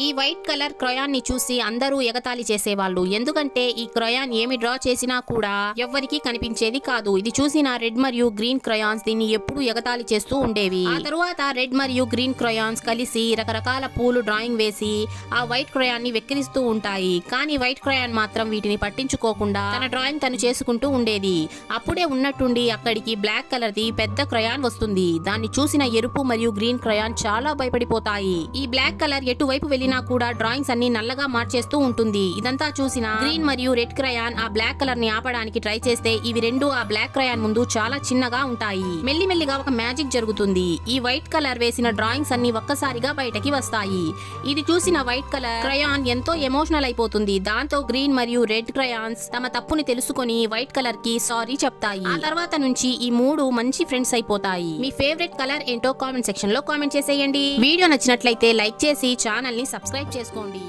ఈ white colour crayon ని చూసి అందరూ ఎగతాళి చేసేవాళ్ళు. ఎందుకంటే ఈ క్రయాన్ ఏమి డ్రా చేసినా కూడా ఎవ్వరికీ కనిపించేది కాదు. ఇది చూసిన రెడ్ మరియు గ్రీన్ క్రయాన్స్ దీన్ని ఎప్పుడు ఎగతాళి చేస్తూ ఉండేవి. ఆ తరువాత రెడ్ మరియు గ్రీన్ క్రయాన్స్ కలిసి రకరకాల పూలు డ్రాయింగ్ వేసి ఆ వైట్ క్రయాన్ ని వెక్కిరిస్తూ ఉంటాయి. కానీ వైట్ క్రయాన్ మాత్రం వీటిని పట్టించుకోకుండా తన డ్రాయింగ్ తను చేసుకుంటూ ఉండేది. అప్పుడే ఉన్నట్టుండి అక్కడికి బ్లాక్ కలర్ ది పెద్ద క్రయాన్ వస్తుంది. దాన్ని చూసిన ఎరుపు మరియు గ్రీన్ క్రయాన్ చాలా భయపడిపోతాయి. ఈ బ్లాక్ కలర్ ఎటువైపు వెళ్ళినా కూడా డ్రాయింగ్స్ అన్ని నల్లగా మార్చేస్తూ ఉంటుంది. ఇదంతా చూసిన గ్రీన్ మరియు రెడ్ క్రయాన్ ఆ బ్లాక్ కలర్ ని ఆపడానికి ట్రై చేస్తే ఇవి రెండు ఆ బ్లాక్ క్రయాన్ ముందు చాలా చిన్నగా ఉంటాయి. మెల్లిమెల్లిగా ఒక మ్యాజిక్ జరుగుతుంది. ఈ వైట్ కలర్ వేసిన డ్రాయింగ్స్ అన్ని ఒక్కసారిగా బయటకి వస్తాయి. ఇది చూసిన వైట్ కలర్ క్రయాన్ ఎంతో ఎమోషనల్ అయిపోతుంది. దాంతో గ్రీన్ మరియు రెడ్ క్రయాన్స్ తమ తప్పుని తెలుసుకొని వైట్ కలర్ కి సారీ చెప్తాయి. ఆ తర్వాత నుంచి ఈ మూడు మంచి ఫ్రెండ్స్ అయిపోతాయి. మీ ఫేవరెట్ కలర్ ఏంటో కామెంట్ సెక్షన్ లో కామెంట్ చేసేయండి. వీడియో నచ్చినట్లయితే లైక్ చేసి ఛానల్ ని సబ్స్క్రైబ్ చేసుకోండి.